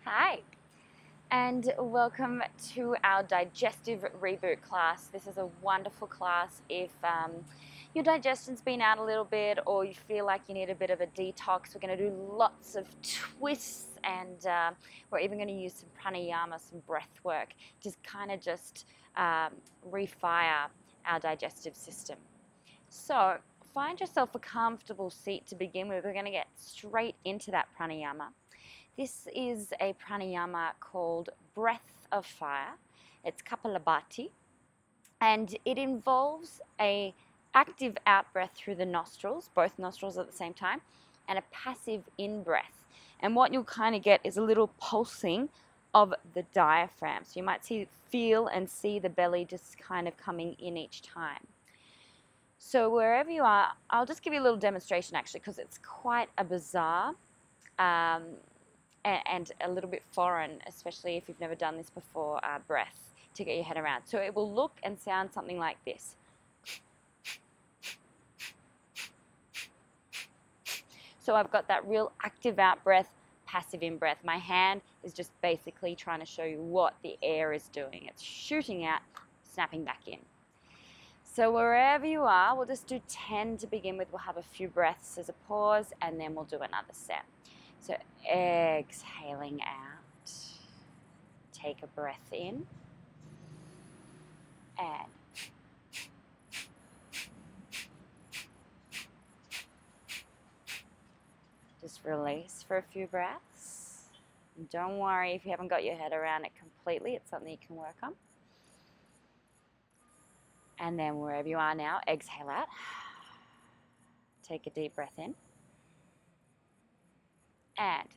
Hi, and welcome to our Digestive Reboot class. This is a wonderful class if your digestion's been out a little bit or you feel like you need a bit of a detox. We're going to do lots of twists and we're even going to use some pranayama, some breath work to kind of just refire our digestive system. So find yourself a comfortable seat to begin with. We're going to get straight into that pranayama. This is a pranayama called Breath of Fire. It's Kapalabhati, and it involves a active out breath through the nostrils, both nostrils at the same time, and a passive in breath. And what you'll kind of get is a little pulsing of the diaphragm. So you might feel and see the belly just kind of coming in each time. So wherever you are, I'll just give you a little demonstration actually, because it's quite a bizarre and a little bit foreign, especially if you've never done this before, breath to get your head around. So it will look and sound something like this. So I've got that real active out breath, passive in breath. My hand is just basically trying to show you what the air is doing. It's shooting out, snapping back in. So wherever you are, we'll just do 10 to begin with. We'll have a few breaths as a pause, and then we'll do another set. So exhaling out, take a breath in, and just release for a few breaths. And don't worry if you haven't got your head around it completely, it's something you can work on. And then wherever you are now, exhale out, take a deep breath in, and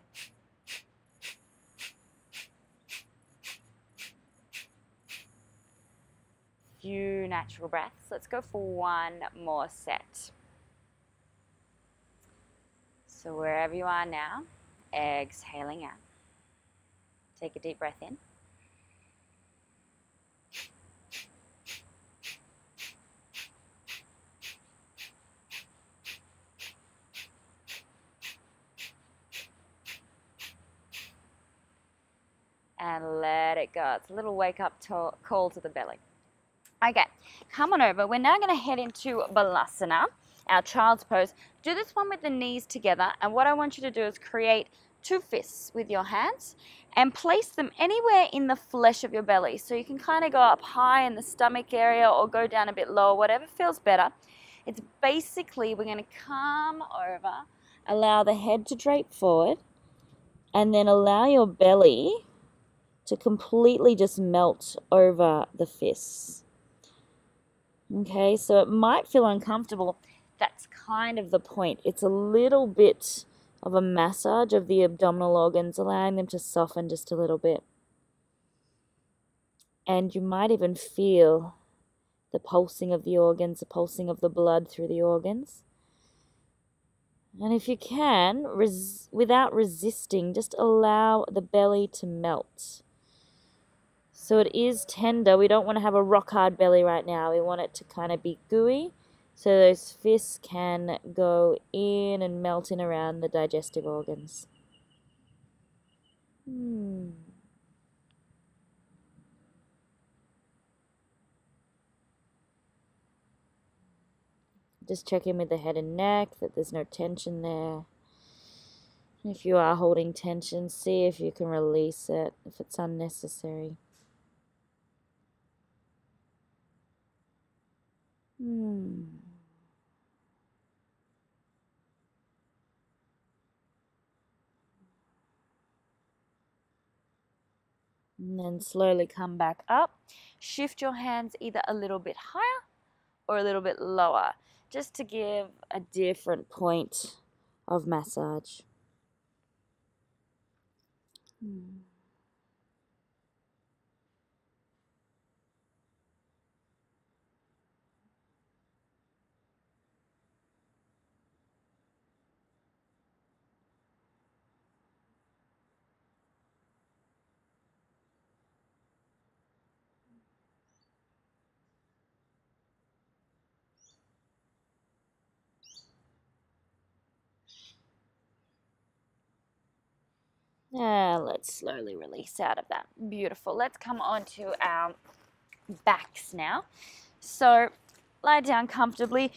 few natural breaths. Let's go for one more set. So wherever you are now, exhaling out. Take a deep breath in. And let it go. It's a little wake up call to the belly. Okay, come on over. We're now going to head into Balasana, our child's pose. Do this one with the knees together, and what I want you to do is create two fists with your hands and place them anywhere in the flesh of your belly. So you can kind of go up high in the stomach area or go down a bit lower, whatever feels better. It's basically, we're going to come over, allow the head to drape forward, and then allow your belly to completely just melt over the fists. Okay, so it might feel uncomfortable. That's kind of the point. It's a little bit of a massage of the abdominal organs, allowing them to soften just a little bit. And you might even feel the pulsing of the organs, the pulsing of the blood through the organs. And if you can, without resisting, just allow the belly to melt. So it is tender. We don't want to have a rock hard belly right now. We want it to kind of be gooey so those fists can go in and melt in around the digestive organs. Just check in with the head and neck that there's no tension there. If you are holding tension, see if you can release it if it's unnecessary. And then slowly come back up. Shift your hands either a little bit higher or a little bit lower, just to give a different point of massage. Let's slowly release out of that. Beautiful. Let's come on to our backs now. So lie down comfortably.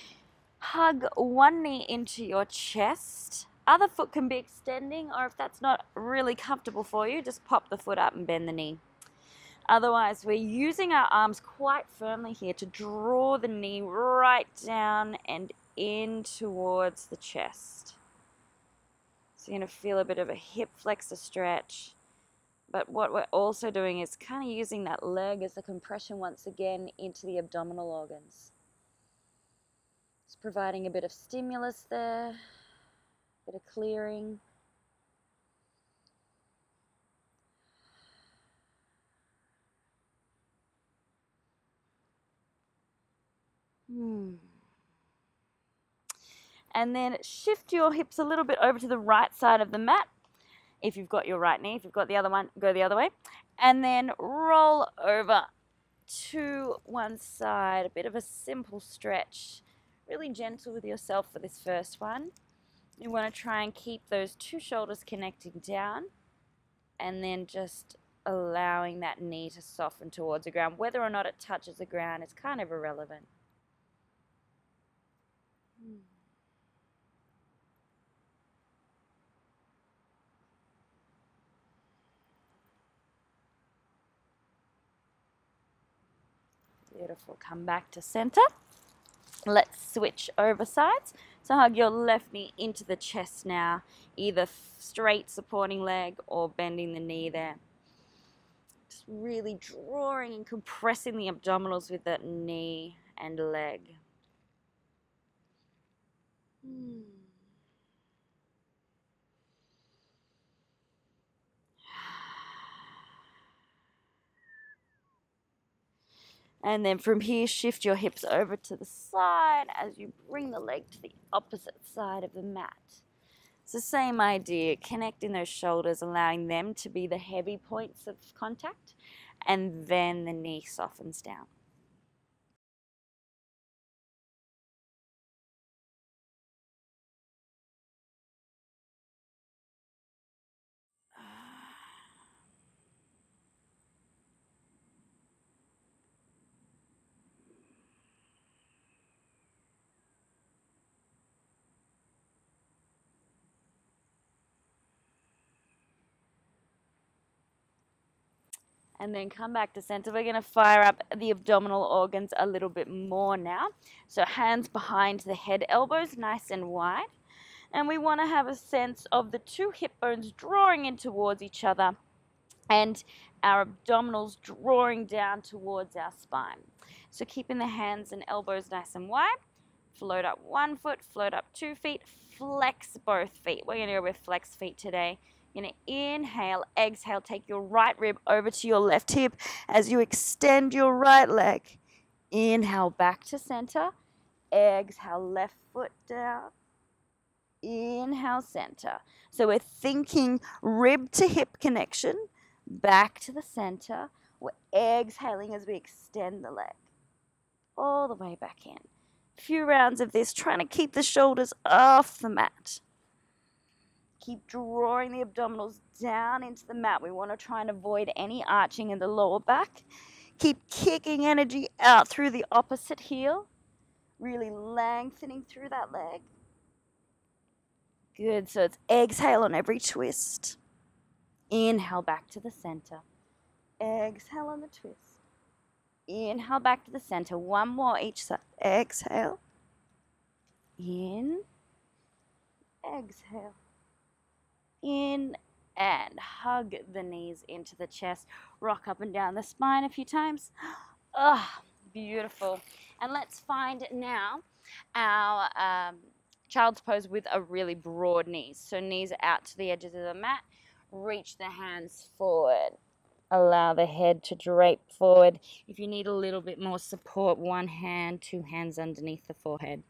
Hug one knee into your chest. Other foot can be extending, or if that's not really comfortable for you, just pop the foot up and bend the knee. Otherwise, we're using our arms quite firmly here to draw the knee right down and in towards the chest. So you're going to feel a bit of a hip flexor stretch. But what we're also doing is kind of using that leg as a compression once again into the abdominal organs. Just providing a bit of stimulus there, a bit of clearing. And then shift your hips a little bit over to the right side of the mat. If you've got your right knee, if you've got the other one, go the other way. And then roll over to one side, a bit of a simple stretch. Really gentle with yourself for this first one. You want to try and keep those two shoulders connecting down and then just allowing that knee to soften towards the ground. Whether or not it touches the ground is kind of irrelevant. Beautiful. Come back to center. Let's switch over sides. So hug your left knee into the chest now, either straight supporting leg or bending the knee there. Just really drawing and compressing the abdominals with that knee and leg. And then from here, shift your hips over to the side as you bring the leg to the opposite side of the mat. It's the same idea, connecting those shoulders, allowing them to be the heavy points of contact, and then the knee softens down. And then come back to center. We're going to fire up the abdominal organs a little bit more now. So hands behind the head, elbows nice and wide. And we want to have a sense of the two hip bones drawing in towards each other and our abdominals drawing down towards our spine. So keeping the hands and elbows nice and wide. Float up one foot, float up 2 feet, flex both feet. We're going to go with flex feet today. You're going to inhale, exhale, take your right rib over to your left hip as you extend your right leg. Inhale back to center. Exhale, left foot down. Inhale, center. So we're thinking rib to hip connection, back to the center. We're exhaling as we extend the leg all the way back in. A few rounds of this, trying to keep the shoulders off the mat. Keep drawing the abdominals down into the mat. We want to try and avoid any arching in the lower back. Keep kicking energy out through the opposite heel. Really lengthening through that leg. Good. So it's exhale on every twist. Inhale back to the center. Exhale on the twist. Inhale back to the center. One more each side. Exhale. In. Exhale. In and hug the knees into the chest. Rock up and down the spine a few times. Ah, beautiful. And let's find now our child's pose with a really broad knees. So knees out to the edges of the mat. Reach the hands forward. Allow the head to drape forward. If you need a little bit more support, one hand, two hands underneath the forehead.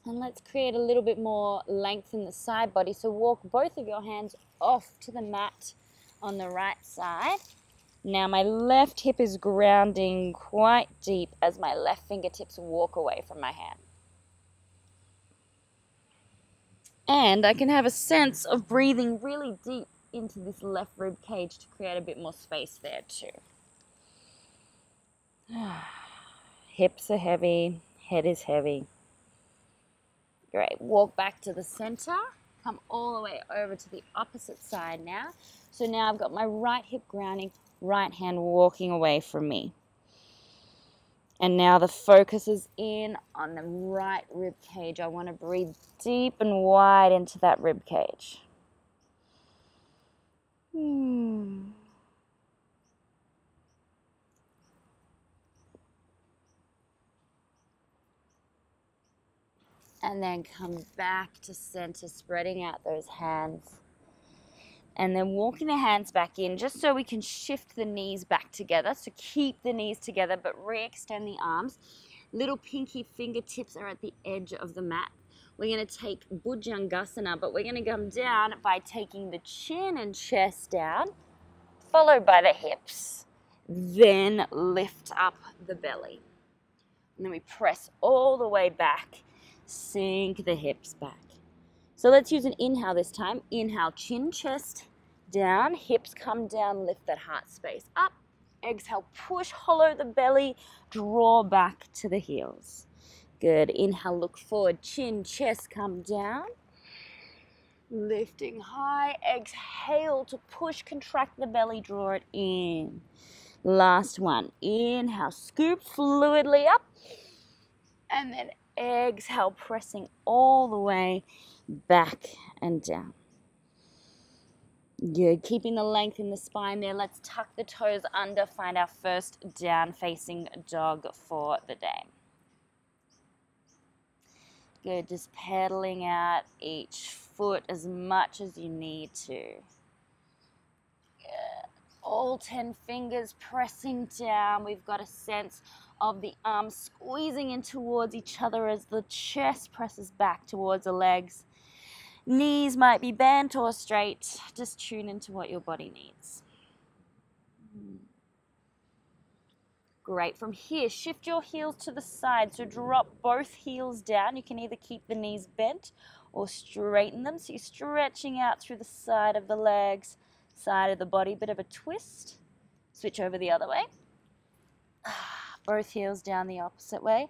And let's create a little bit more length in the side body. So walk both of your hands off to the mat on the right side. Now my left hip is grounding quite deep as my left fingertips walk away from my hand. And I can have a sense of breathing really deep into this left rib cage to create a bit more space there too. Hips are heavy, head is heavy. Great, walk back to the center. Come all the way over to the opposite side now. So now I've got my right hip grounding, right hand walking away from me. And now the focus is in on the right rib cage. I want to breathe deep and wide into that rib cage. And then come back to center, spreading out those hands. And then walking the hands back in just so we can shift the knees back together. So keep the knees together but re-extend the arms. Little pinky fingertips are at the edge of the mat. We're going to take Bhujangasana, but we're going to come down by taking the chin and chest down, followed by the hips. Then lift up the belly. And then we press all the way back, sink the hips back. So let's use an inhale this time. Inhale, chin, chest, down, hips come down, lift that heart space up. Exhale, push, hollow the belly, draw back to the heels. Good, inhale, look forward, chin, chest, come down. Lifting high, exhale to push, contract the belly, draw it in. Last one, inhale, scoop fluidly up. And then exhale, pressing all the way back and down. Good, keeping the length in the spine there. Let's tuck the toes under, find our first down facing dog for the day. Good, just pedaling out each foot as much as you need to. Good. All 10 fingers pressing down. We've got a sense of the arms squeezing in towards each other as the chest presses back towards the legs. Knees might be bent or straight. Just tune into what your body needs. Great. From here, shift your heels to the side. So drop both heels down. You can either keep the knees bent or straighten them. So you're stretching out through the side of the legs, side of the body. Bit of a twist. Switch over the other way. Both heels down the opposite way.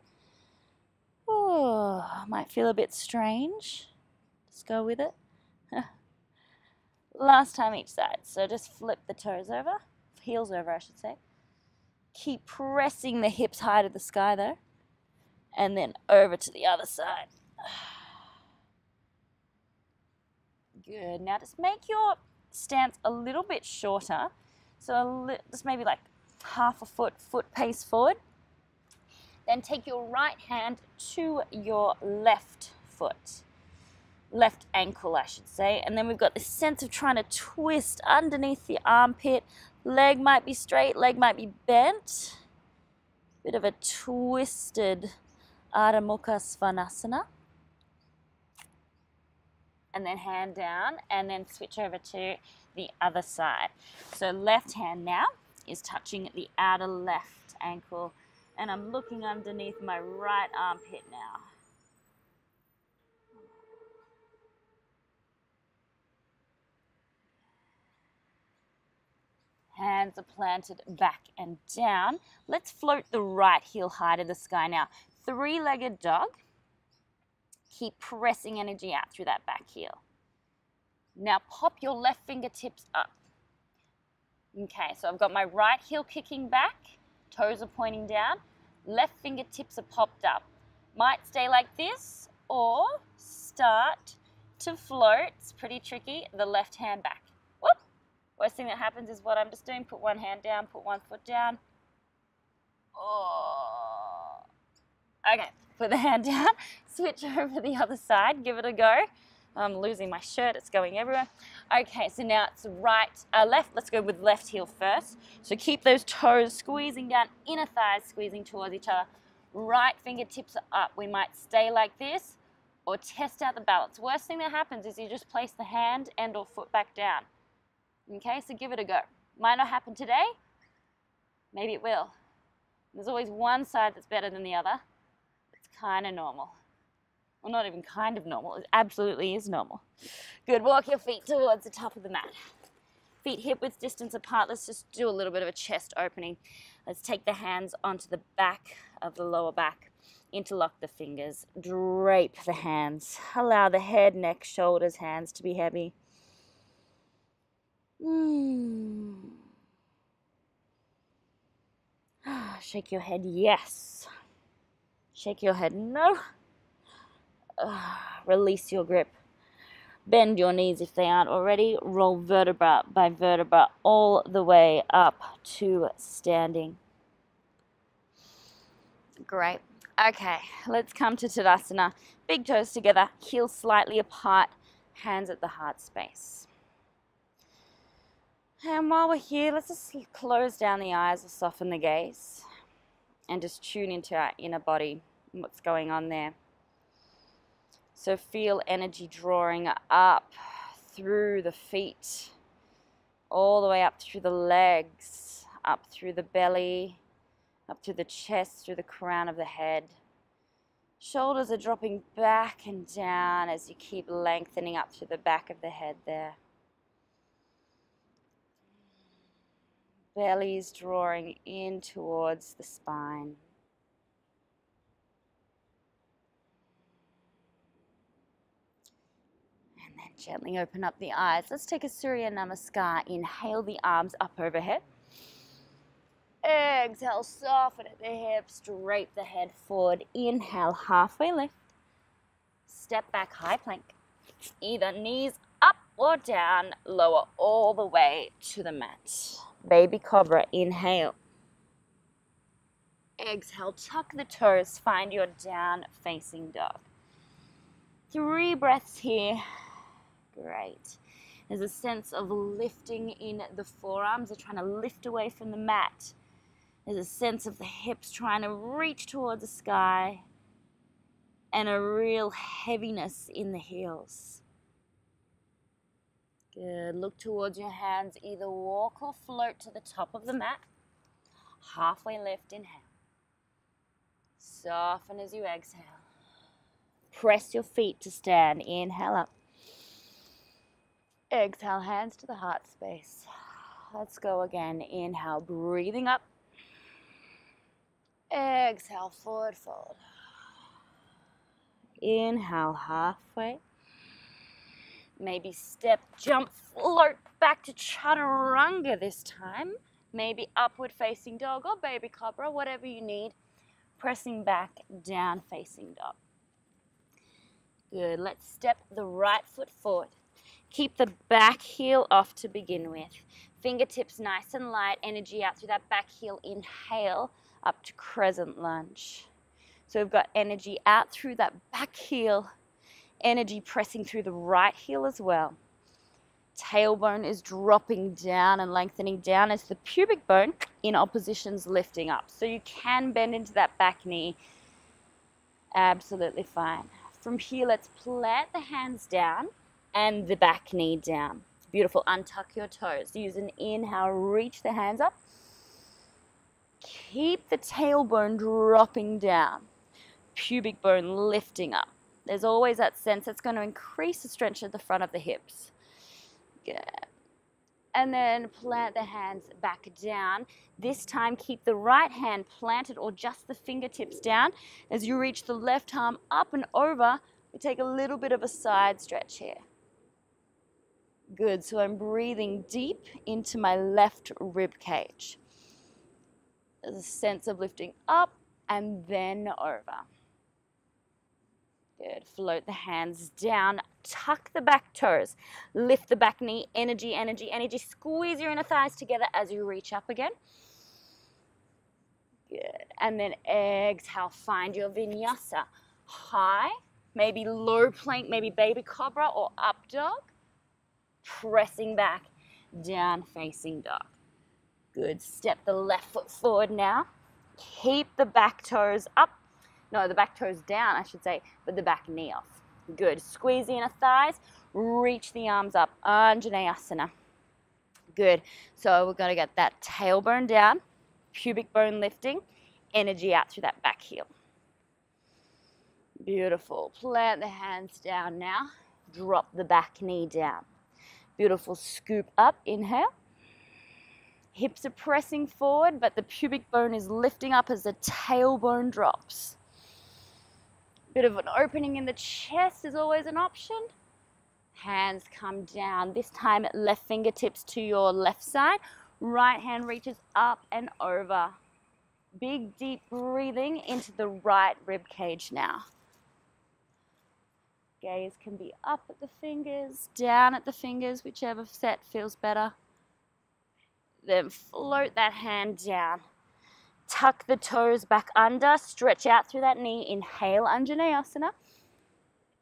Oh, might feel a bit strange. Just go with it. Last time each side. So just flip the toes over. Heels over, I should say. Keep pressing the hips high to the sky though. And then over to the other side. Good. Now just make your stance a little bit shorter. So just maybe like half a foot pace forward. Then take your right hand to your left foot. Left ankle, I should say. And then we've got this sense of trying to twist underneath the armpit. Leg might be straight, leg might be bent. Bit of a twisted Ardha Mukha Svanasana. And then hand down and then switch over to the other side. So left hand now is touching the outer left ankle. And I'm looking underneath my right armpit now. Hands are planted back and down. Let's float the right heel high to the sky now. Three-legged dog. Keep pressing energy out through that back heel. Now pop your left fingertips up. Okay, so I've got my right heel kicking back. Toes are pointing down. Left fingertips are popped up. Might stay like this or start to float. It's pretty tricky. The left hand back. Whoop. Worst thing that happens is what I'm just doing. Put one hand down, put one foot down. Oh. Okay, put the hand down. Switch over the other side. Give it a go. I'm losing my shirt. It's going everywhere. Okay, so now it's left. Let's go with left heel first. So keep those toes squeezing down, inner thighs squeezing towards each other. Right fingertips are up. We might stay like this or test out the balance. Worst thing that happens is you just place the hand and or foot back down. Okay, so give it a go. Might not happen today, maybe it will. There's always one side that's better than the other. It's kind of normal. Well, not even kind of normal, it absolutely is normal. Good, walk your feet towards the top of the mat. Feet hip width distance apart. Let's just do a little bit of a chest opening. Let's take the hands onto the back of the lower back. Interlock the fingers. Drape the hands. Allow the head, neck, shoulders, hands to be heavy. Shake your head, yes. Shake your head, no. Release your grip. Bend your knees if they aren't already. Roll vertebra by vertebra all the way up to standing. Great. Okay, let's come to Tadasana. Big toes together, heels slightly apart, hands at the heart space. And while we're here, let's just close down the eyes or soften the gaze and just tune into our inner body and what's going on there. So feel energy drawing up through the feet, all the way up through the legs, up through the belly, up through the chest, through the crown of the head. Shoulders are dropping back and down as you keep lengthening up through the back of the head there. Belly's drawing in towards the spine. Gently open up the eyes. Let's take a Surya Namaskar. Inhale the arms up overhead. Exhale, soften at the hips, drape the head forward. Inhale, halfway lift. Step back, high plank. Either knees up or down, lower all the way to the mat. Baby Cobra, inhale. Exhale, tuck the toes, find your down facing dog. 3 breaths here. Great. There's a sense of lifting in the forearms. They're trying to lift away from the mat. There's a sense of the hips trying to reach towards the sky and a real heaviness in the heels. Good. Look towards your hands. Either walk or float to the top of the mat. Halfway lift, inhale. Soften as you exhale. Press your feet to stand. Inhale up. Exhale, hands to the heart space. Let's go again. Inhale, breathing up. Exhale, forward fold. Inhale, halfway. Maybe step, jump, float back to Chaturanga this time. Maybe upward facing dog or baby cobra, whatever you need. Pressing back, down facing dog. Good. Let's step the right foot forward. Keep the back heel off to begin with. Fingertips nice and light. Energy out through that back heel. Inhale up to crescent lunge. So we've got energy out through that back heel. Energy pressing through the right heel as well. Tailbone is dropping down and lengthening down as the pubic bone in opposition's lifting up. So you can bend into that back knee. Absolutely fine. From here, let's plant the hands down and the back knee down. It's beautiful. Untuck your toes. Use an inhale, reach the hands up. Keep the tailbone dropping down. Pubic bone lifting up. There's always that sense that's going to increase the stretch at the front of the hips. Good. And then plant the hands back down. This time keep the right hand planted or just the fingertips down. As you reach the left arm up and over, we take a little bit of a side stretch here. Good, so I'm breathing deep into my left rib cage. There's a sense of lifting up and then over. Good, float the hands down, tuck the back toes, lift the back knee, energy, energy, energy. Squeeze your inner thighs together as you reach up again. Good, and then exhale, find your vinyasa. High, maybe low plank, maybe baby cobra or up dog. Pressing back, down facing dog. Good, step the left foot forward now. Keep the back toes up. No, the back toes down, I should say, but the back knee off. Good, squeeze the inner thighs, reach the arms up, Anjaneyasana. Good. So we're going to get that tailbone down, pubic bone lifting, energy out through that back heel. Beautiful. Plant the hands down now. Drop the back knee down. Beautiful. Scoop up. Inhale. Hips are pressing forward, but the pubic bone is lifting up as the tailbone drops. Bit of an opening in the chest is always an option. Hands come down. This time, left fingertips to your left side. Right hand reaches up and over. Big, deep breathing into the right rib cage now. Gaze can be up at the fingers, down at the fingers, whichever set feels better. Then float that hand down. Tuck the toes back under, stretch out through that knee. Inhale, Anjaneyasana.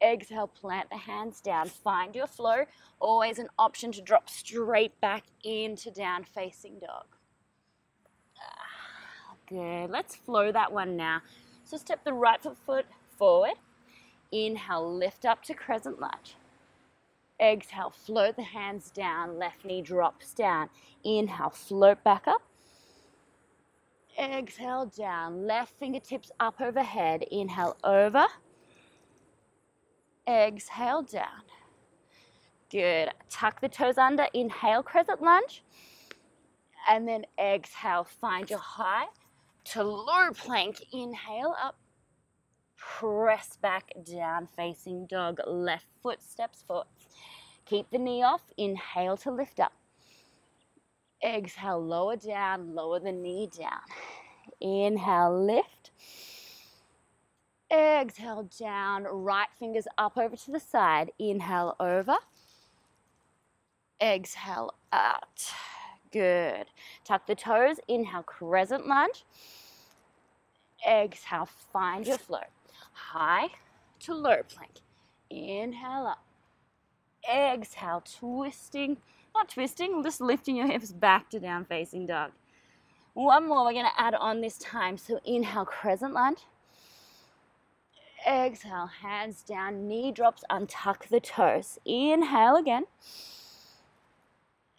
Exhale, plant the hands down. Find your flow. Always an option to drop straight back into down facing dog. Good. Let's flow that one now. So step the right foot forward. Inhale, lift up to crescent lunge. Exhale, float the hands down. Left knee drops down. Inhale, float back up. Exhale, down. Left fingertips up overhead. Inhale, over. Exhale, down. Good. Tuck the toes under. Inhale, crescent lunge. And then exhale, find your high to low plank. Inhale, up. Press back, down facing dog. Left foot steps forward. Keep the knee off. Inhale to lift up. Exhale, lower down, lower the knee down. Inhale, lift. Exhale, down. Right fingers up over to the side. Inhale, over. Exhale, out. Good. Tuck the toes. Inhale, crescent lunge. Exhale, find your flow. High to low plank. Inhale up. Exhale, twisting. Not twisting, just lifting your hips back to down facing dog. One more we're going to add on this time. So inhale, crescent lunge. Exhale, hands down, knee drops, untuck the toes. Inhale again.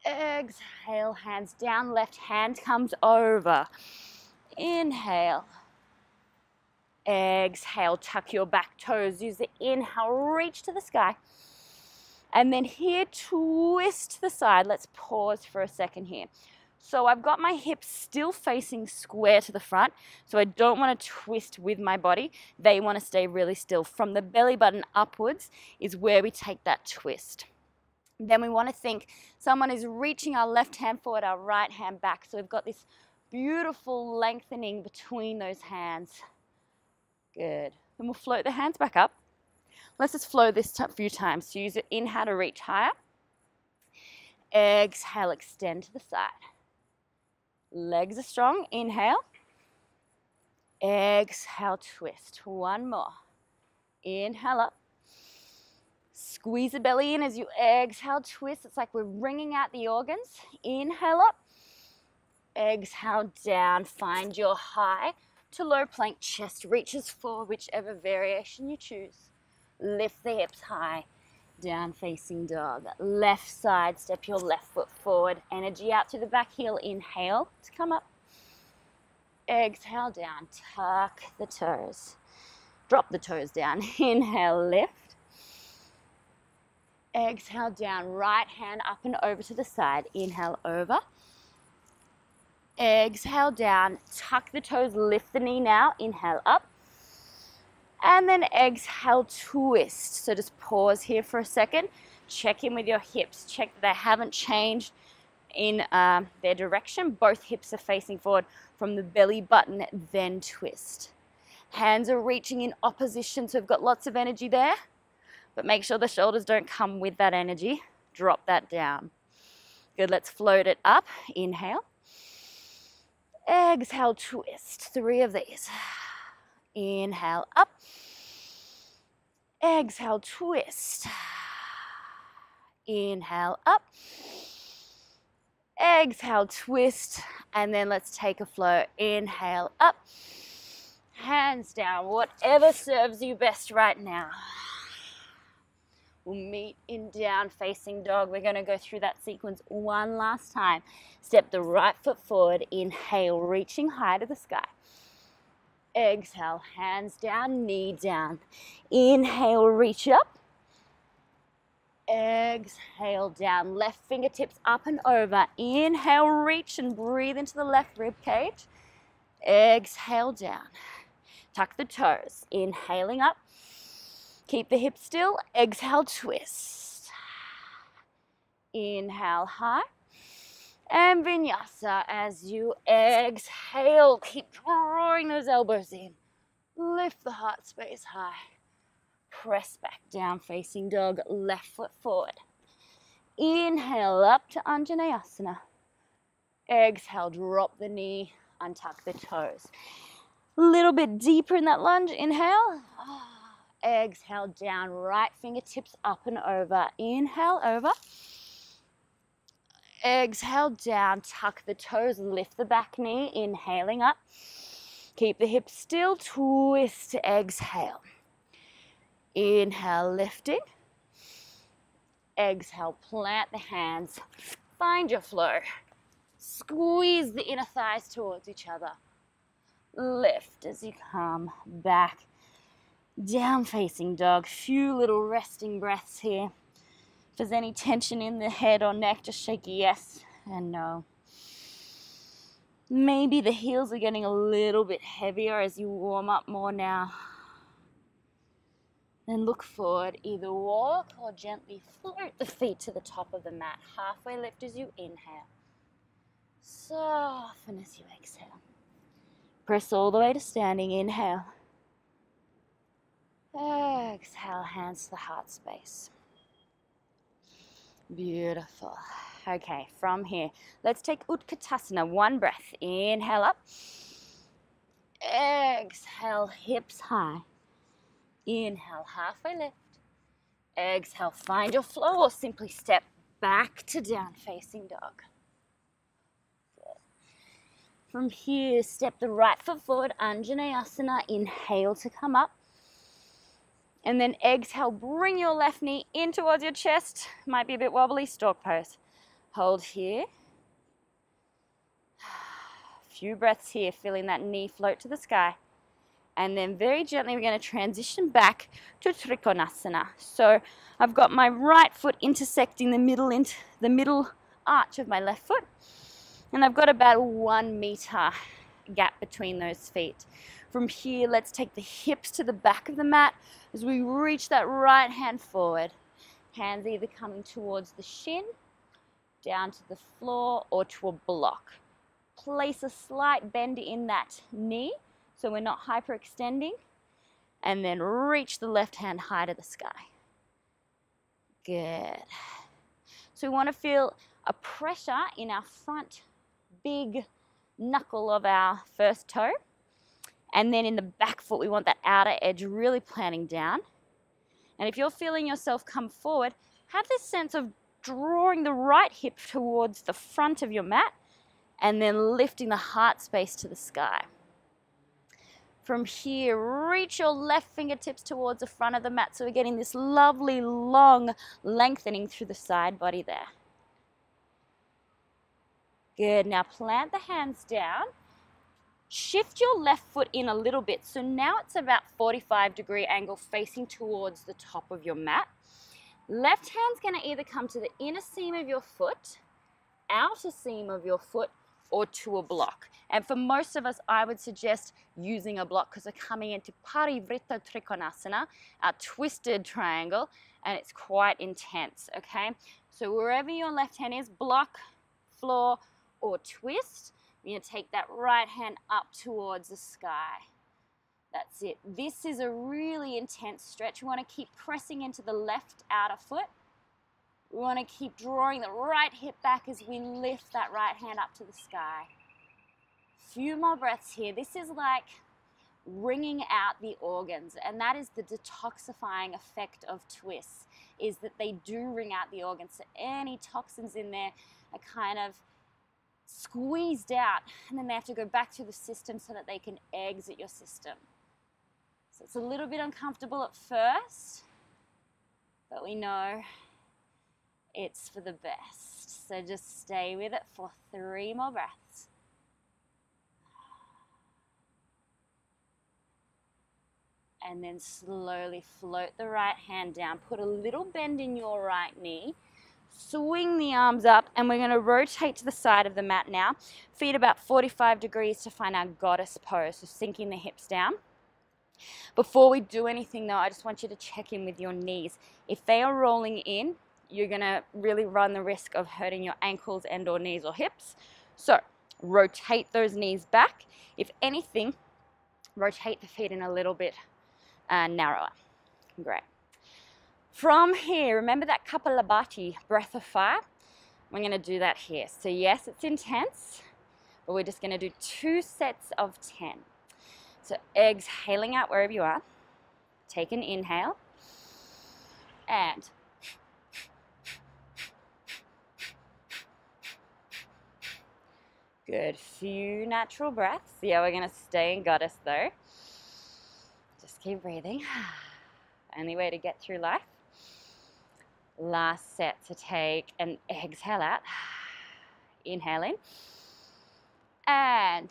Exhale, hands down, left hand comes over. Inhale. Exhale, tuck your back toes. Use the inhale, reach to the sky. And then here, twist to the side. Let's pause for a second here. So I've got my hips still facing square to the front, so I don't want to twist with my body. They want to stay really still. From the belly button upwards is where we take that twist. Then we want to think someone is reaching our left hand forward, our right hand back. So we've got this beautiful lengthening between those hands. Good. Then we'll float the hands back up. Let's just flow this a few times. So use it. Inhale to reach higher. Exhale, extend to the side. Legs are strong. Inhale. Exhale, twist. One more. Inhale up. Squeeze the belly in as you exhale, twist. It's like we're wringing out the organs. Inhale up. Exhale down. Find your high to low plank. Chest reaches forward, whichever variation you choose. Lift the hips high. Down facing dog. Left side, step your left foot forward. Energy out through the back heel. Inhale to come up. Exhale down. Tuck the toes. Drop the toes down. Inhale, lift. Exhale down. Right hand up and over to the side. Inhale, over. Exhale down. Tuck the toes. Lift the knee now. Inhale, up. And then exhale, twist. So just pause here for a second. Check in with your hips. Check that they haven't changed in their direction. Both hips are facing forward from the belly button, then twist. Hands are reaching in opposition, so we've got lots of energy there. But make sure the shoulders don't come with that energy. Drop that down. Good, let's float it up. Inhale. Exhale, twist. 3 of these. Inhale, up. Exhale, twist. Inhale, up. Exhale, twist. And then let's take a flow. Inhale, up. Hands down, whatever serves you best right now. We'll meet in down facing dog. We're going to go through that sequence one last time. Step the right foot forward. Inhale, reaching high to the sky. Exhale, hands down, knee down. Inhale, reach up. Exhale, down. Left fingertips up and over. Inhale, reach and breathe into the left rib cage. Exhale, down. Tuck the toes. Inhaling up. Keep the hips still. Exhale, twist. Inhale, high. And vinyasa as you exhale. Keep drawing those elbows in. Lift the heart space high. Press back down facing dog. Left foot forward. Inhale up to Anjaneyasana. Exhale, drop the knee. Untuck the toes. A little bit deeper in that lunge. Inhale. Exhale, down. Right fingertips up and over. Inhale, over. Exhale, down. Tuck the toes. Lift the back knee. Inhaling up. Keep the hips still. Twist. Exhale. Inhale, lifting. Exhale, plant the hands. Find your flow. Squeeze the inner thighs towards each other. Lift as you come back. Down facing dog. Few little resting breaths here. If there's any tension in the head or neck, just shake yes and no. Maybe the heels are getting a little bit heavier as you warm up more now. Then look forward. Either walk or gently float the feet to the top of the mat. Halfway lift as you inhale. Soften as you exhale. Press all the way to standing. Inhale. Exhale, hands to the heart space. Beautiful. Okay, from here, let's take Utkatasana. One breath. Inhale up. Exhale, hips high. Inhale, halfway lift. Exhale, find your flow or simply step back to down facing dog. Good. From here, step the right foot forward, Anjaneyasana. Inhale to come up. And then exhale, bring your left knee in towards your chest. Might be a bit wobbly, stork pose. Hold here. A few breaths here, feeling that knee float to the sky. And then very gently, we're going to transition back to Trikonasana. So I've got my right foot intersecting the middle arch of my left foot. And I've got about a 1 meter gap between those feet. From here, let's take the hips to the back of the mat as we reach that right hand forward. Hands either coming towards the shin, down to the floor, or to a block. Place a slight bend in that knee so we're not hyperextending. And then reach the left hand high to the sky. Good. So we want to feel a pressure in our front big knuckle of our first toe. And then in the back foot, we want that outer edge really planting down. And if you're feeling yourself come forward, have this sense of drawing the right hip towards the front of your mat and then lifting the heart space to the sky. From here, reach your left fingertips towards the front of the mat so we're getting this lovely long lengthening through the side body there. Good. Now plant the hands down. Shift your left foot in a little bit. So now it's about 45-degree angle facing towards the top of your mat. Left hand's going to either come to the inner seam of your foot, outer seam of your foot, or to a block. And for most of us, I would suggest using a block because we're coming into Parivrtta Trikonasana, our twisted triangle, and it's quite intense, okay? So wherever your left hand is, block, floor, or twist, you're going to take that right hand up towards the sky. That's it. This is a really intense stretch. We want to keep pressing into the left outer foot. We want to keep drawing the right hip back as we lift that right hand up to the sky. Few more breaths here. This is like wringing out the organs, and that is the detoxifying effect of twists, is that they do wring out the organs. So any toxins in there are kind of squeezed out, and then they have to go back through the system so that they can exit your system. So it's a little bit uncomfortable at first, but we know it's for the best. So just stay with it for 3 more breaths. And then slowly float the right hand down. Put a little bend in your right knee. Swing the arms up, and we're going to rotate to the side of the mat now. Feet about 45 degrees to find our goddess pose, so sinking the hips down. Before we do anything though, I just want you to check in with your knees. If they are rolling in, you're going to really run the risk of hurting your ankles and or knees or hips. So rotate those knees back. If anything, rotate the feet in a little bit narrower. Great. From here, remember that Kapalabhati, breath of fire? We're going to do that here. So yes, it's intense, but we're just going to do 2 sets of 10. So exhaling out wherever you are. Take an inhale. And good. Few natural breaths. Yeah, we're going to stay in goddess though. Just keep breathing. Only way to get through life. Last set to take an exhale out. Inhale in. And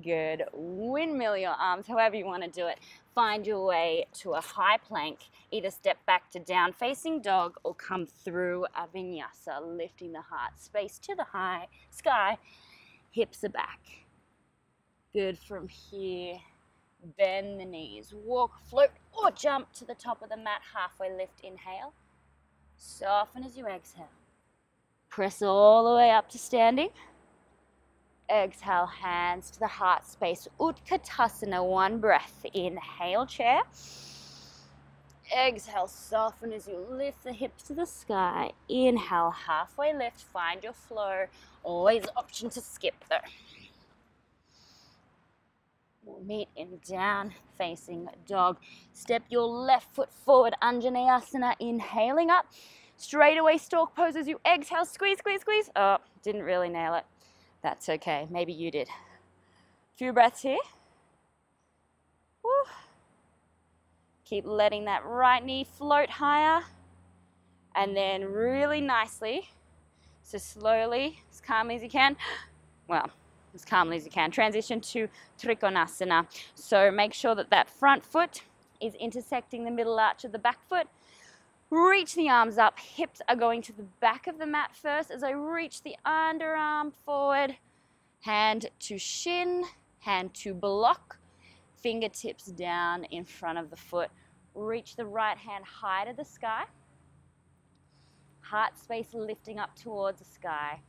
good. Windmill your arms, however you want to do it. Find your way to a high plank. Either step back to down facing dog or come through a vinyasa, lifting the heart space to the high sky. Hips are back. Good. From here, bend the knees, walk, float, or jump to the top of the mat. Halfway lift, inhale. Soften as you exhale. Press all the way up to standing. Exhale, hands to the heart space. Utkatasana, 1 breath. Inhale, chair. Exhale, soften as you lift the hips to the sky. Inhale, halfway lift. Find your flow. Always option to skip though. We'll meet in down facing dog. Step your left foot forward, Anjaneyasana, inhaling up. Straight away stork pose as you exhale, squeeze, squeeze, squeeze. Oh, didn't really nail it. That's okay, maybe you did. Few breaths here. Woo. Keep letting that right knee float higher. And then really nicely, so slowly, as calmly as you can, well, as calmly as you can, transition to Trikonasana. So make sure that that front foot is intersecting the middle arch of the back foot. Reach the arms up, hips are going to the back of the mat first as I reach the underarm forward. Hand to shin, hand to block, fingertips down in front of the foot. Reach the right hand high to the sky. Heart space lifting up towards the sky.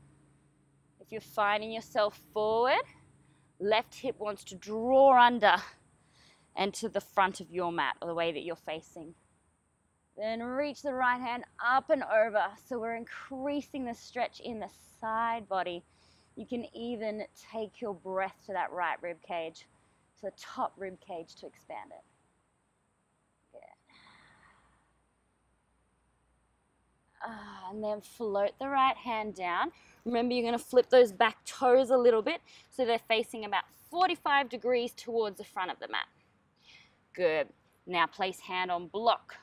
If you're finding yourself forward, left hip wants to draw under and to the front of your mat or the way that you're facing. Then reach the right hand up and over. So we're increasing the stretch in the side body. You can even take your breath to that right rib cage, to the top rib cage to expand it. Good. And then float the right hand down. Remember, you're going to flip those back toes a little bit so they're facing about 45 degrees towards the front of the mat. Good. Now place hand on block.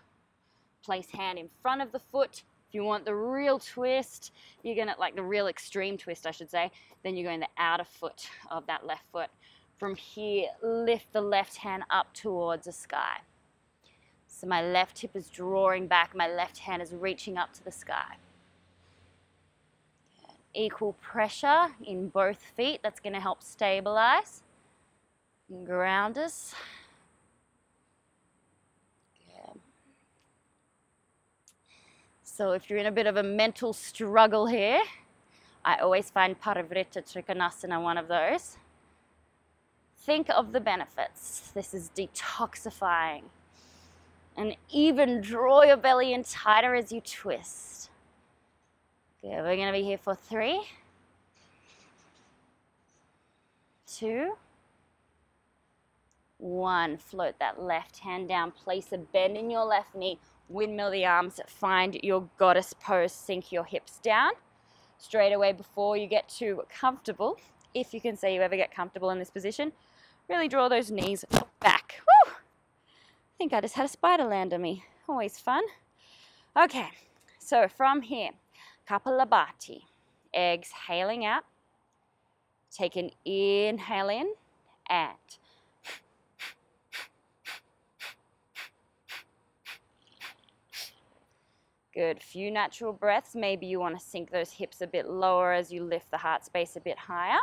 Place hand in front of the foot. If you want the real twist, you're going to, like the real extreme twist, I should say, then you're going the outer foot of that left foot. From here, lift the left hand up towards the sky. So my left hip is drawing back, my left hand is reaching up to the sky. Equal pressure in both feet. That's going to help stabilize and ground us. Good. So if you're in a bit of a mental struggle here, I always find Parivrita Trikonasana one of those. Think of the benefits. This is detoxifying. And even draw your belly in tighter as you twist. Good, we're going to be here for 3, 2, 1. Float that left hand down. Place a bend in your left knee. Windmill the arms. Find your goddess pose. Sink your hips down. Straight away before you get too comfortable, if you can say you ever get comfortable in this position, Really draw those knees back. Woo! I think I just had a spider land on me. Always fun. Okay, so from here, Kapalabhati, exhaling out. Take an inhale in and good. Few natural breaths. Maybe you want to sink those hips a bit lower as you lift the heart space a bit higher.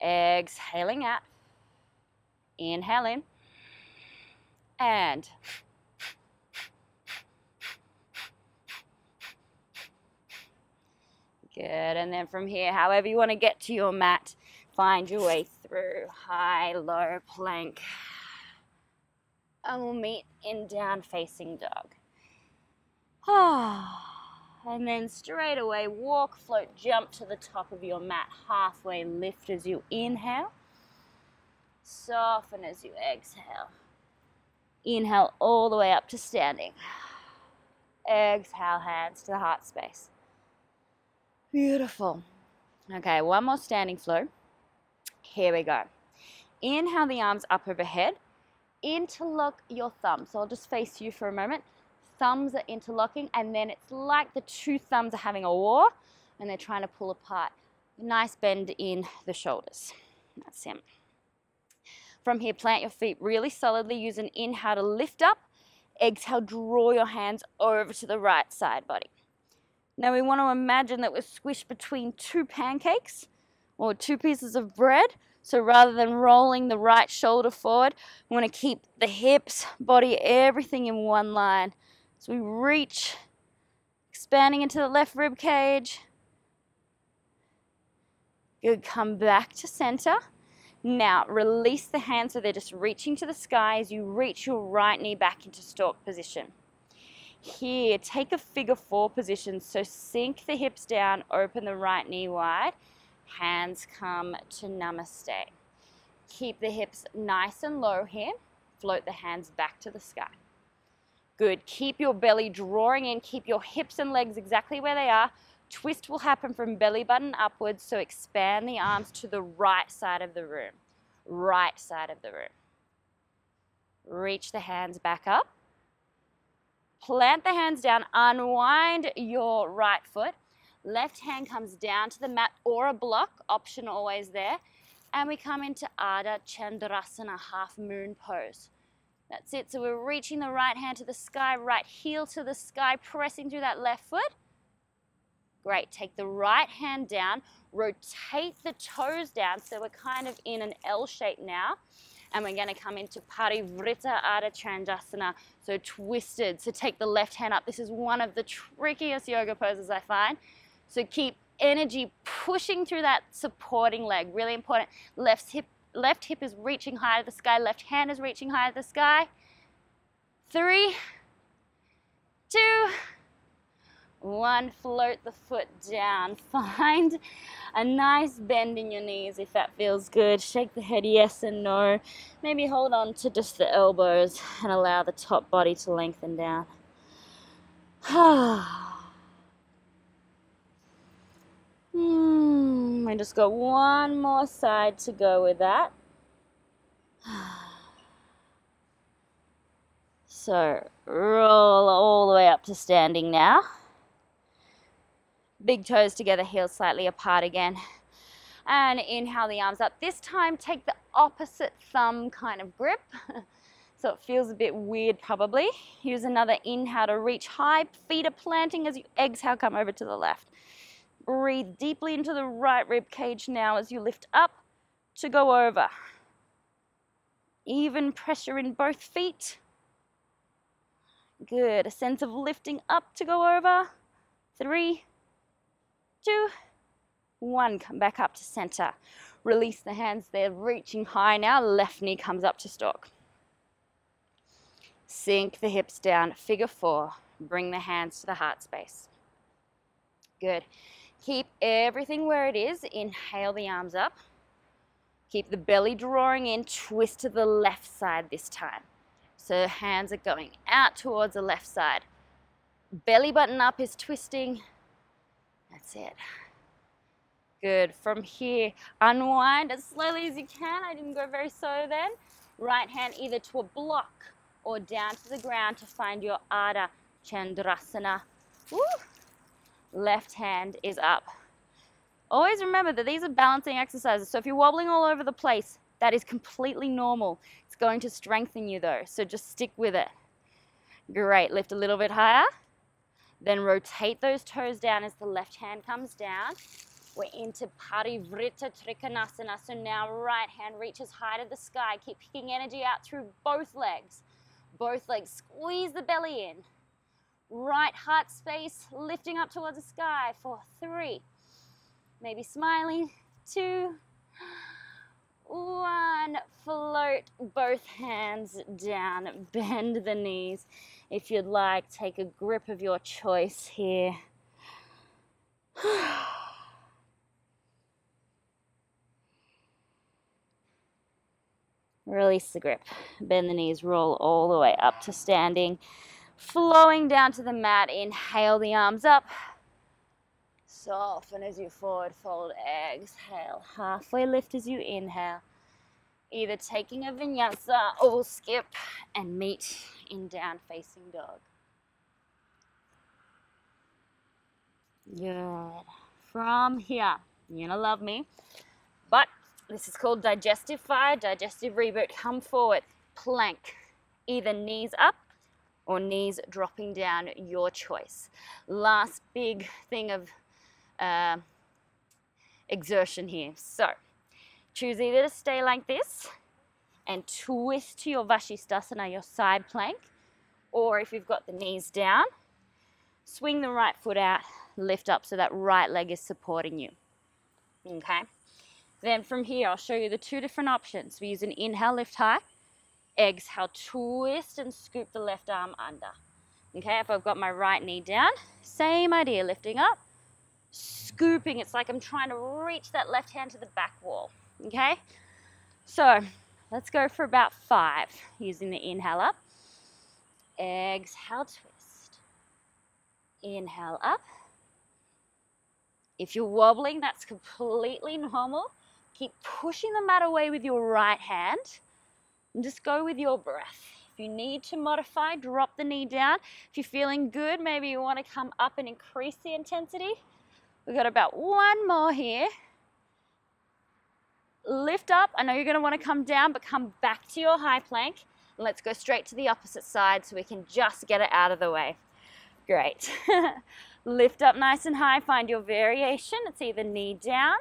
Exhaling out. Inhale in. And good. And then from here, however you want to get to your mat, find your way through high, low plank. And we'll meet in down facing dog. And then straight away, walk, float, jump to the top of your mat. Halfway lift as you inhale. Soften as you exhale. Inhale all the way up to standing. Exhale, hands to the heart space. Beautiful. Okay, one more standing flow. Here we go. Inhale the arms up overhead. Interlock your thumbs. So I'll just face you for a moment. Thumbs are interlocking, and then it's like the two thumbs are having a war, and they're trying to pull apart. Nice bend in the shoulders. That's it. From here, plant your feet really solidly. Use an inhale to lift up. Exhale, draw your hands over to the right side body. Now we want to imagine that we're squished between two pancakes or two pieces of bread. So rather than rolling the right shoulder forward, we want to keep the hips, body, everything in one line. So we reach, expanding into the left rib cage. Good, come back to center. Now release the hands so they're just reaching to the sky as you reach your right knee back into stork position. Here, take a figure four position. So sink the hips down, open the right knee wide. Hands come to namaste. Keep the hips nice and low here. Float the hands back to the sky. Good. Keep your belly drawing in. Keep your hips and legs exactly where they are. Twist will happen from belly button upwards, so expand the arms to the right side of the room. Right side of the room. Reach the hands back up. Plant the hands down. Unwind your right foot. Left hand comes down to the mat or a block, option always there. And we come into Ardha Chandrasana, half moon pose. That's it. So we're reaching the right hand to the sky, right heel to the sky, pressing through that left foot. Great. Take the right hand down, rotate the toes down. So we're kind of in an L shape now. And we're going to come into Parivrtta Ardha Chandrasana, so twisted. So take the left hand up. This is one of the trickiest yoga poses I find. So keep energy pushing through that supporting leg. Really important. Left hip is reaching high to the sky. Left hand is reaching high to the sky. 3, 2, 1. Float the foot down. Find a nice bend in your knees if that feels good. Shake the head yes and no. Maybe hold on to just the elbows and allow the top body to lengthen down. I just got one more side to go with that. So roll all the way up to standing now. Big toes together, heels slightly apart again. And inhale the arms up. This time take the opposite thumb kind of grip. So it feels a bit weird probably. Use another inhale to reach high. Feet are planting as you exhale, come over to the left. Breathe deeply into the right rib cage now as you lift up to go over. Even pressure in both feet. Good. A sense of lifting up to go over. 3, 2, 1. Come back up to center. Release the hands there, reaching high now. Left knee comes up to stork. Sink the hips down. Figure 4. Bring the hands to the heart space. Good. Keep everything where it is. Inhale the arms up. Keep the belly drawing in. Twist to the left side this time. So hands are going out towards the left side. Belly button up is twisting. That's it. Good. From here, unwind as slowly as you can. I didn't go very slow then. Right hand either to a block or down to the ground to find your Ardha Chandrasana. Woo. Left hand is up. Always remember that these are balancing exercises. So if you're wobbling all over the place, that is completely normal. It's going to strengthen you though, so just stick with it. Great. Lift a little bit higher. Then rotate those toes down as the left hand comes down. We're into Parivrtta Trikonasana. So now right hand reaches high to the sky. Keep kicking energy out through both legs. Both legs. Squeeze the belly in. Right heart space lifting up towards the sky for 3. Maybe smiling. 2. 1. Float both hands down. Bend the knees. If you'd like, take a grip of your choice here. Release the grip. Bend the knees, roll all the way up to standing. Flowing down to the mat. Inhale the arms up. Soften as you forward fold. Exhale. Halfway lift as you inhale. Either taking a vinyasa or skip and meet in down facing dog. Good. From here, you're gonna love me, but this is called digestive fire, digestive reboot. Come forward, plank, either knees up or knees dropping down, your choice. Last big thing of exertion here. So choose either to stay like this and twist to your Vashisthasana, your side plank, or if you've got the knees down, swing the right foot out, lift up so that right leg is supporting you. Okay? Then from here, I'll show you the 2 different options. We use an inhale, lift high, exhale, twist and scoop the left arm under. Okay, if I've got my right knee down, same idea, lifting up, scooping. It's like I'm trying to reach that left hand to the back wall. Okay? So let's go for about 5 using the inhale up. Exhale, twist. Inhale up. If you're wobbling, that's completely normal. Keep pushing the mat away with your right hand and just go with your breath. If you need to modify, drop the knee down. If you're feeling good, maybe you want to come up and increase the intensity. We've got about 1 more here. Lift up. I know you're going to want to come down, but come back to your high plank. And let's go straight to the opposite side so we can just get it out of the way. Great. Lift up nice and high. Find your variation. It's either knee down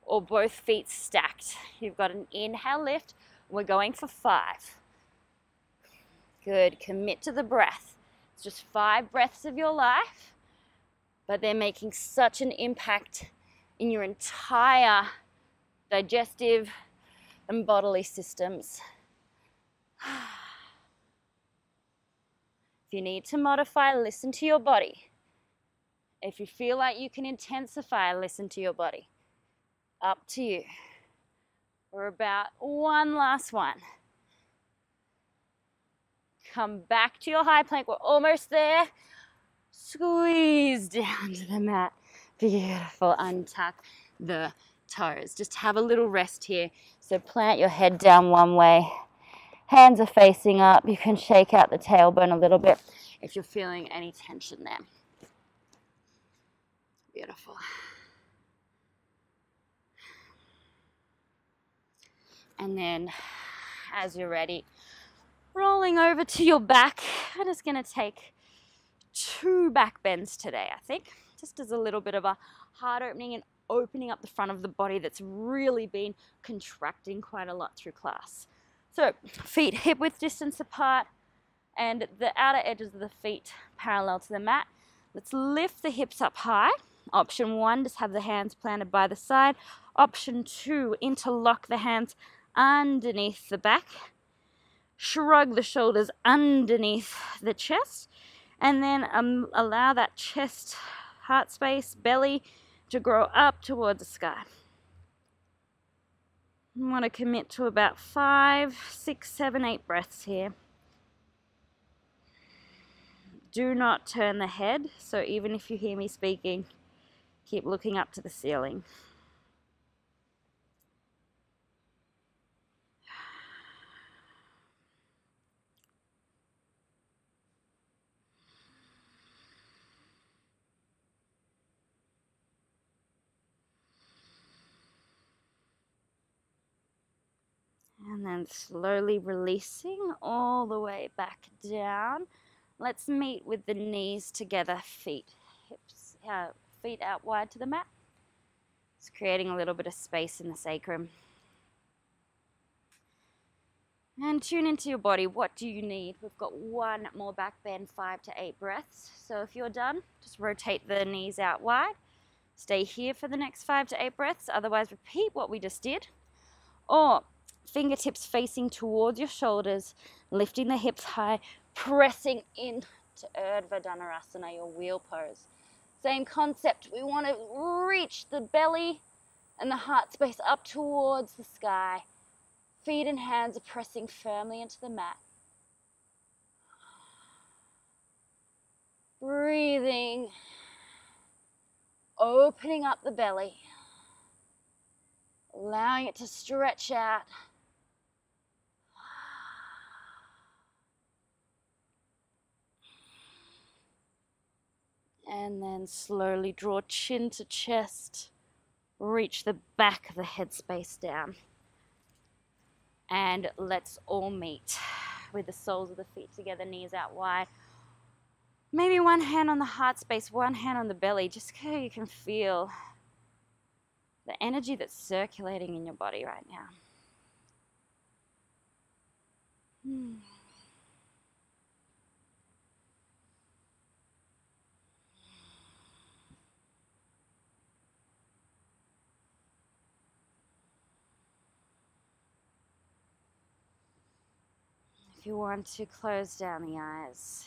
or both feet stacked. You've got an inhale lift. We're going for 5. Good. Commit to the breath. It's just 5 breaths of your life, but they're making such an impact in your entire digestive and bodily systems. If you need to modify, listen to your body. If you feel like you can intensify, listen to your body. Up to you. We're about 1 last one. Come back to your high plank. We're almost there. Squeeze down to the mat. Beautiful. Untuck the toes. Just have a little rest here. So plant your head down one way. Hands are facing up. You can shake out the tailbone a little bit if you're feeling any tension there. Beautiful. And then as you're ready, rolling over to your back. I'm just going to take 2 back bends today, I think. Just as a little bit of a heart opening and opening up the front of the body that's really been contracting quite a lot through class. So feet hip width distance apart and the outer edges of the feet parallel to the mat. Let's lift the hips up high. Option 1, just have the hands planted by the side. Option 2, interlock the hands underneath the back. Shrug the shoulders underneath the chest. And then allow that chest, heart space, belly to grow up towards the sky. I want to commit to about 5, 6, 7, 8 breaths here. Do not turn the head, so even if you hear me speaking, keep looking up to the ceiling. And then slowly releasing all the way back down. Let's meet with the knees together, feet out wide to the mat. It's creating a little bit of space in the sacrum. And tune into your body. What do you need? We've got one more back bend, 5 to 8 breaths. So if you're done, just rotate the knees out wide. Stay here for the next 5 to 8 breaths. Otherwise, repeat what we just did. Or fingertips facing towards your shoulders, lifting the hips high, pressing into Urdhva Dhanurasana, your wheel pose. Same concept. We want to reach the belly and the heart space up towards the sky. Feet and hands are pressing firmly into the mat. Breathing, opening up the belly, allowing it to stretch out. And then slowly draw chin to chest, reach the back of the head space down. And let's all meet with the soles of the feet together, knees out wide. Maybe one hand on the heart space, one hand on the belly, just so you can feel the energy that's circulating in your body right now. If you want to close down the eyes,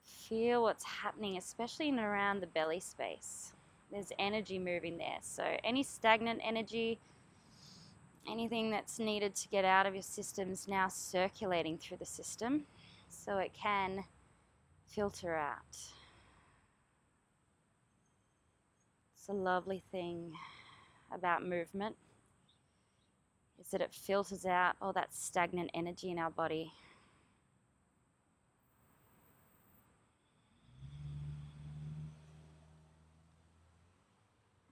feel what's happening, especially in and around the belly space. There's energy moving there. So any stagnant energy, anything that's needed to get out of your system is now circulating through the system so it can filter out. It's a lovely thing about movement, is that it filters out all that stagnant energy in our body.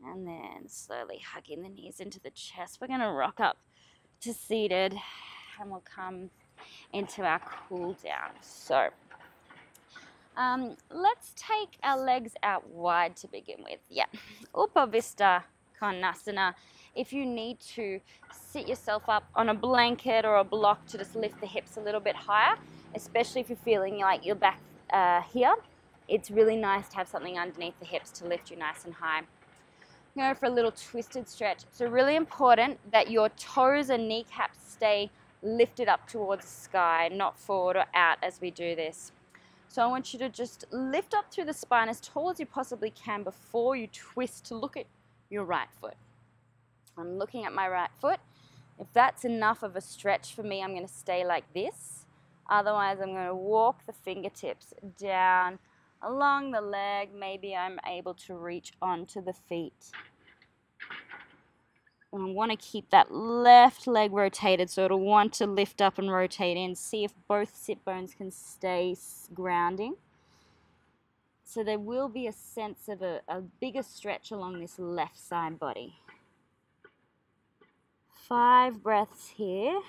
And then slowly hugging the knees into the chest. We're going to rock up to seated and we'll come into our cool down. So let's take our legs out wide to begin with. Yeah, Upavista Konasana. If you need to sit yourself up on a blanket or a block to just lift the hips a little bit higher, especially if you're feeling like you're back here, it's really nice to have something underneath the hips to lift you nice and high. Go for a little twisted stretch. So really important that your toes and kneecaps stay lifted up towards the sky, not forward or out as we do this. So I want you to just lift up through the spine as tall as you possibly can before you twist to look at your right foot. I'm looking at my right foot. If that's enough of a stretch for me, I'm going to stay like this. Otherwise, I'm going to walk the fingertips down along the leg. Maybe I'm able to reach onto the feet. And I want to keep that left leg rotated, so it'll want to lift up and rotate in. See if both sit bones can stay grounding. So there will be a sense of a bigger stretch along this left side body. 5 breaths here.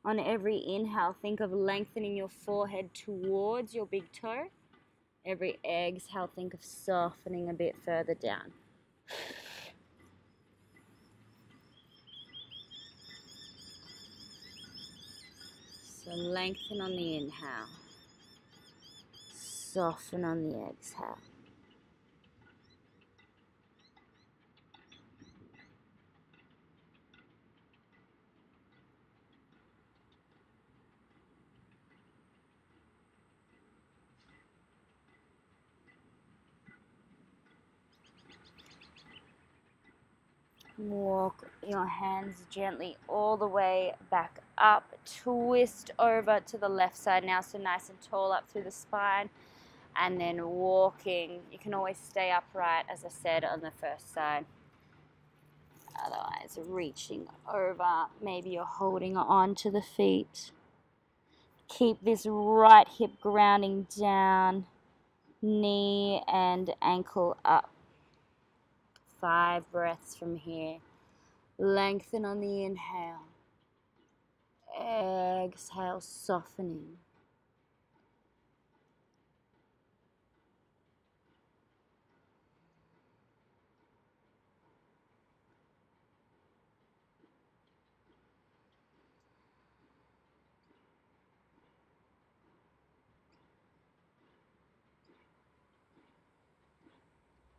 On every inhale, think of lengthening your forehead towards your big toe. Every exhale, think of softening a bit further down. So lengthen on the inhale, soften on the exhale. Walk your hands gently all the way back up. Twist over to the left side now, so nice and tall up through the spine. And then walking. You can always stay upright, as I said, on the first side. Otherwise, reaching over. Maybe you're holding on to the feet. Keep this right hip grounding down. Knee and ankle up. 5 breaths from here. Lengthen on the inhale. Exhale, softening.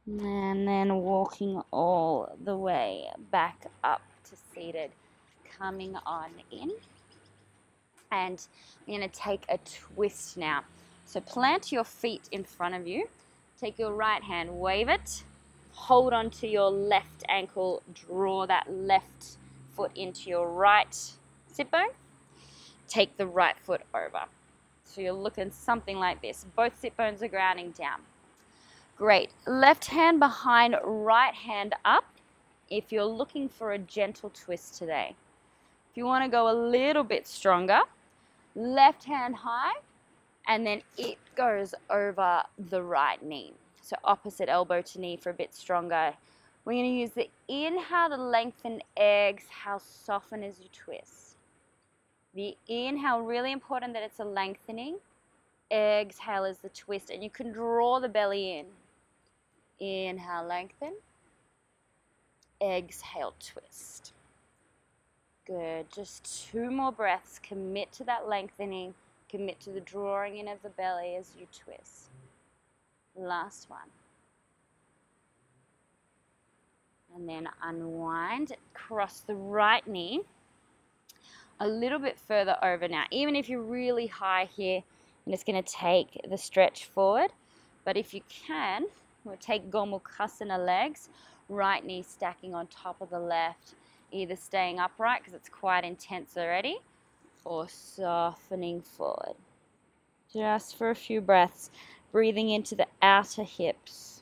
And then walking all the way back up to seated. Coming on in. And you're going to take a twist now. So plant your feet in front of you. Take your right hand, wave it. Hold on to your left ankle. Draw that left foot into your right sit bone. Take the right foot over. So you're looking something like this. Both sit bones are grounding down. Great. Left hand behind, right hand up. If you're looking for a gentle twist today. If you want to go a little bit stronger, left hand high, and then it goes over the right knee. So opposite elbow to knee for a bit stronger. We're going to use the inhale to lengthen, exhale, soften as you twist. The inhale, really important that it's a lengthening. Exhale is the twist, and you can draw the belly in. Inhale, lengthen. Exhale, twist. Good. Just 2 more breaths. Commit to that lengthening. Commit to the drawing in of the belly as you twist. Last one. And then unwind. Cross the right knee a little bit further over now. Even if you're really high here, you're just going to take the stretch forward. But if you can, we'll take Gomukhasana legs. Right knee stacking on top of the left. Either staying upright because it's quite intense already, or softening forward. Just for a few breaths, breathing into the outer hips.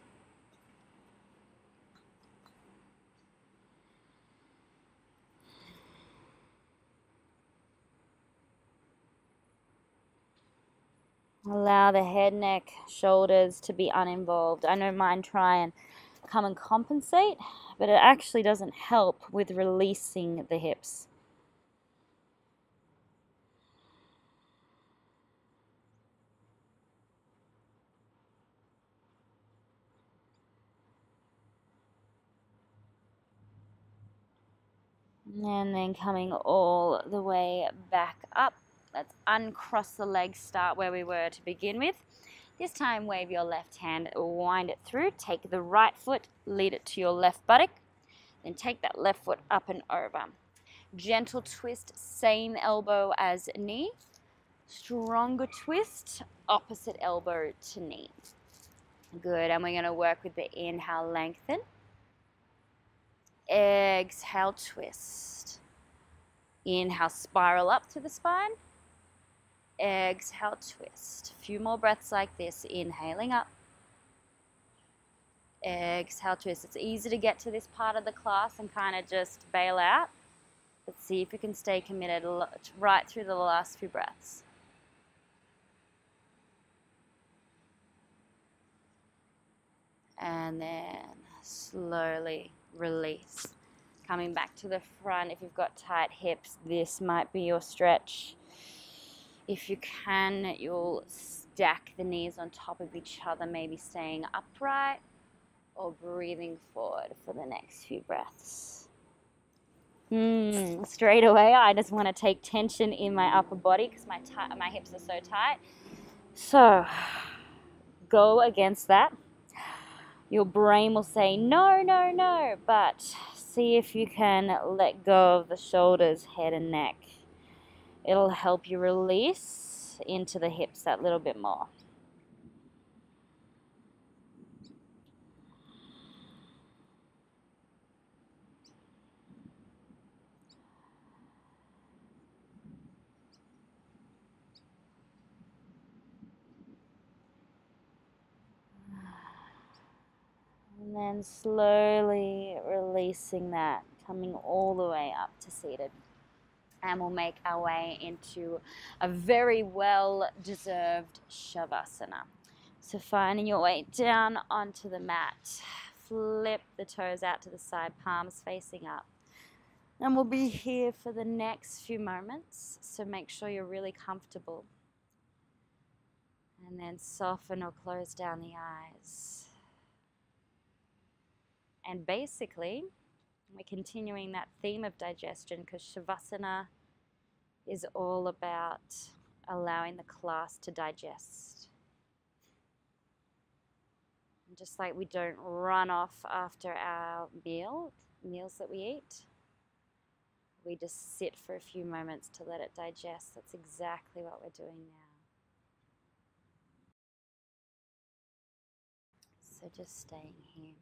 Allow the head, neck, shoulders to be uninvolved. I know mine try and come and compensate, but it actually doesn't help with releasing the hips. And then coming all the way back up. Let's uncross the legs, start where we were to begin with. This time, wave your left hand, wind it through. Take the right foot, lead it to your left buttock. Then take that left foot up and over. Gentle twist, same elbow as knee. Stronger twist, opposite elbow to knee. Good, and we're going to work with the inhale, lengthen. Exhale, twist. Inhale, spiral up to the spine. Exhale, twist. A few more breaths like this. Inhaling up. Exhale, twist. It's easy to get to this part of the class and kind of just bail out. Let's see if we can stay committed right through the last few breaths. And then slowly release. Coming back to the front. If you've got tight hips, this might be your stretch. If you can, you'll stack the knees on top of each other, maybe staying upright or breathing forward for the next few breaths. Straight away, I just want to take tension in my upper body because my hips are so tight. So, go against that. Your brain will say, no, no, no, but see if you can let go of the shoulders, head and neck. It'll help you release into the hips that little bit more. And then slowly releasing that, coming all the way up to seated. And we'll make our way into a very well-deserved Shavasana. So finding your way down onto the mat. flip the toes out to the side, palms facing up. And we'll be here for the next few moments, so make sure you're really comfortable. And then soften or close down the eyes. And basically, we're continuing that theme of digestion because Shavasana is all about allowing the class to digest. And just like we don't run off after our meals that we eat, we just sit for a few moments to let it digest. That's exactly what we're doing now. So just staying here.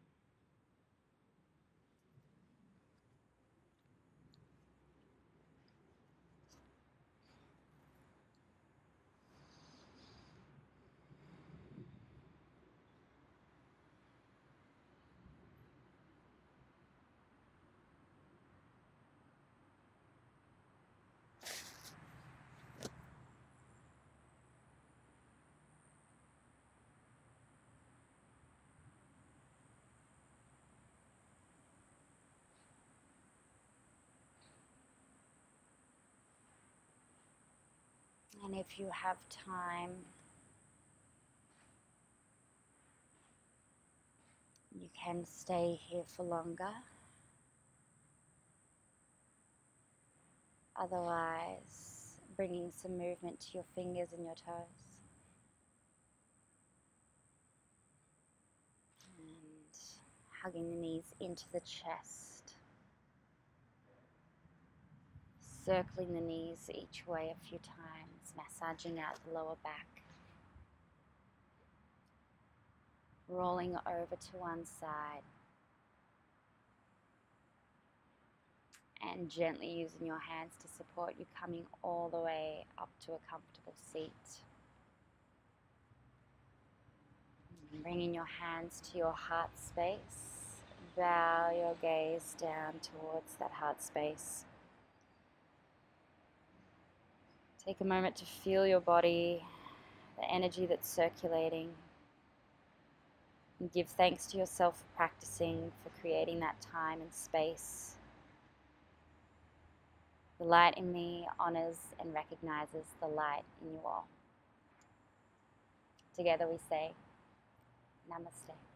And if you have time, you can stay here for longer. Otherwise, bringing some movement to your fingers and your toes. And hugging the knees into the chest. Circling the knees each way a few times, massaging out the lower back. Rolling over to one side. And gently using your hands to support you, coming all the way up to a comfortable seat. And bringing your hands to your heart space. Bow your gaze down towards that heart space. Take a moment to feel your body, the energy that's circulating. And give thanks to yourself for practicing, for creating that time and space. The light in me honors and recognizes the light in you all. Together we say, Namaste.